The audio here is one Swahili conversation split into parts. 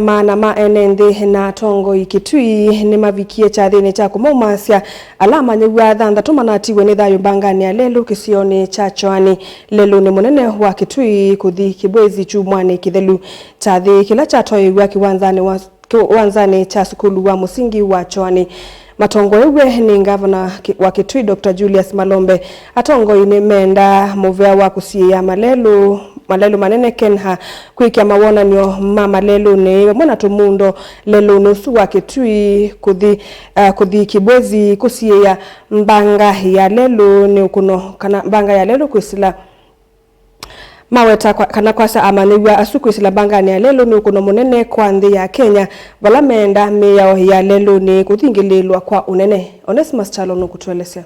Maana maenende na tongo ikitui ni mavikie chathini cha kumomasya alama nyegwa thanthatu manatiwe ni thayo mbangani ya lelu kisioni cha Chwani. Lelu ni munene wa kitui kuthi kibwezi chumwani kithelu chathi kila chatoigwa kiwanzani cha sukulu wa musingi wa Chwani. Matongo ewe ni ngavana wa Kitui Dr. Julius Malombe atongo ine menda muvea wa kusia malelu manene kenha kuikia mawonanio malelu ni mwana tumundo lelu nusu wa Kitui kuthi kibwezi kusia mbanga ya lelu ni ukuno kana mbanga ya lelu kuisila maweta kana kwasa amaniwa asuku isila bangani ya lelu ni ukuno munene kwa nthi ya Kenya vala menda miyao ya lelu ni kuthingililwa kwa unene. Onesimus Chalo nukutuelesea.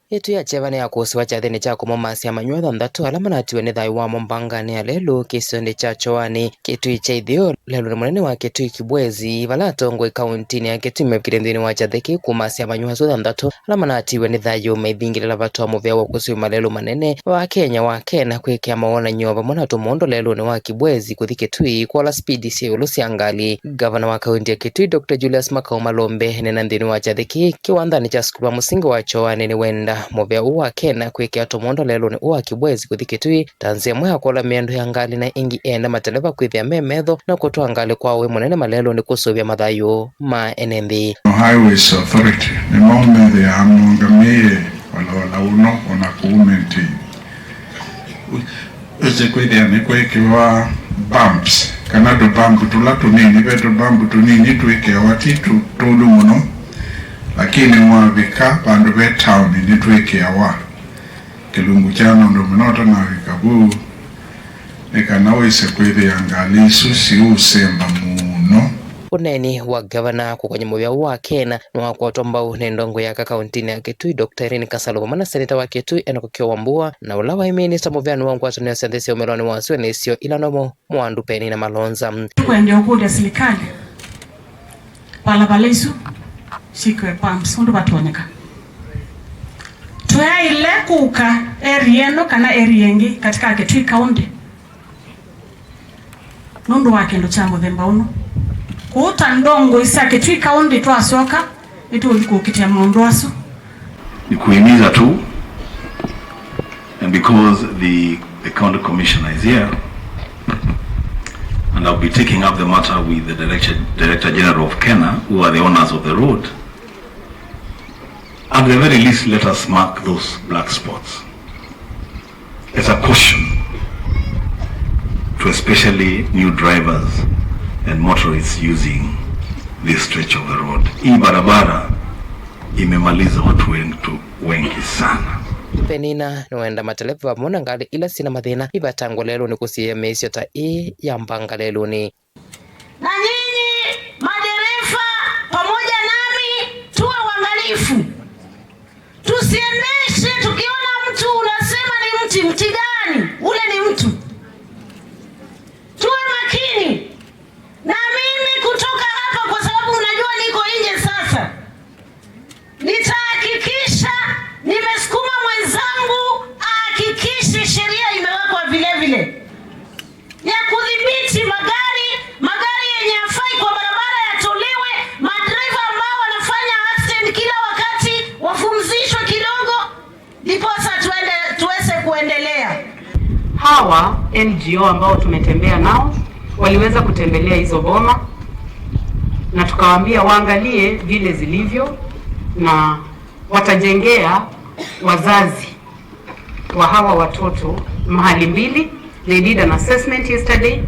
Itu ya chevane ya kusiwa chathini cha kumomasya manywa thanthatu alama natiwe ni thayo wa mbangani ya lelu kisioni cha Chwani. Kitui cha ithio lelu ni munene wa Kitui kibwezi vala tongo ikaunti ya Kitui mevukire nthini wa chathiki kumasya manywa thanthatu alama natiwe ni thayo maithingilila vatu wa muvea wa kusiwa malelu manene wa Kenya wa kena kwikia mawonanio vamwe na tumundo lelu ni wa kibwezi kuthi Kitui kuola spidi sia ulu sia ngali. Gavana wa kaunti ya Kitui Dr. Julius Malombe nena nthini wa chathiki kiwanthani cha sukulu wa musingi wa Chwani ni wenda muvea uwa kena kwikia tumundo lelu ni uwa kibwezi kuthi Kitui tanzia mweha kuola miendo ya ngali na ingi enda mateleva kwithia memetho na kutoa ngali kwa we munene malelu ni kusuvia mathayo ma enendi. Highways Authority ni maumethe ya amungamie wala uno ona kuumenti uze kwithia ni kwikiwa bumps kana do bump tula tunini vetu bump tunini twikiwa titu tulu muno lakini mwavika pandu ve town ni twikiwa kilungu chano ndo mnota na vikabu nikanawise kwithia ngali susi usemba muno. Uneni wa gavana kwenye muvea wa Kena na wakuatombau ni ndongo ya kakauntini ya Kitui Dr. Irene Kasalo mana seneta wa Kitui Enoch Wambua na ulawa iminista muvea ni wangu wato ni asantesi umeloni wasiwe ni isio ilanomo mwandu peni na malonza. Tukwende ukuda silikali palapala isu sikwe pumps undu batuoneka tuya ile kuka erieno kana eriengi katika Kitui kaunti nundu wake ndo cha muthemba uno kuuta ndongo isa Kitui kaunti twasoka itu ulikukitia maundu aso ni kuhimiza tu, and because the county commissioner is here and I'll be taking up the matter with the director general of Kenya, who are the owners of the road. At the very least, let us mark those black spots as a caution to especially new drivers and motorists using this stretch of the road. Hii barabara imemaliza watu wengi sana. Penina nuenda mateleva wa mwana ngali ila sina mathina iba tangu lelu ni kusiya meisio ta ya mbanga lelu ni. Na nyinyi madereva pamoja nami tuwe waangalifu. Tusiendeshe tukiona mtu unasema ni mti gani? Ule ni mtu. Tuwe makini. Na mimi kutoka hapa kwa sababu unajua niko nje sasa. Nitahakikisha nimesukuma mwenzangu ahakikishe sheria imewekwa vile vile ya kudhibiti magari yenye hafai kwa barabara yatolewe, madriver ambao wanafanya accident kila wakati wafumzishwe kidogo ndipo sasa tuweze kuendelea. Hawa NGO ambao tumetembea nao waliweza kutembelea hizo boma na tukawaambia waangalie vile zilivyo na watajengea wazazi wa hawa watoto mahali mbili. They did an assessment yesterday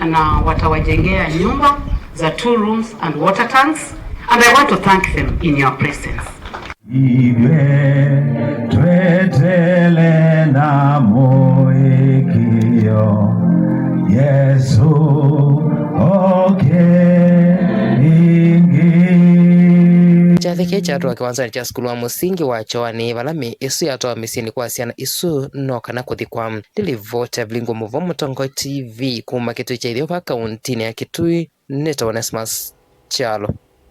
and watawajengea nyumba za 2 rooms and water tanks, and I want to thank them in your presence. Yesu Chathiki chatu wakiwanzani cha skulu wa musingi wa Chwani valami isu yatoa misini kwa siana isu noka na kuthikwa. Nilivota Vlingo Muvomo Tongo TV kuma Kitui cha Ithiopa kauntini ya Kitui. Neta Onesimus Chalo.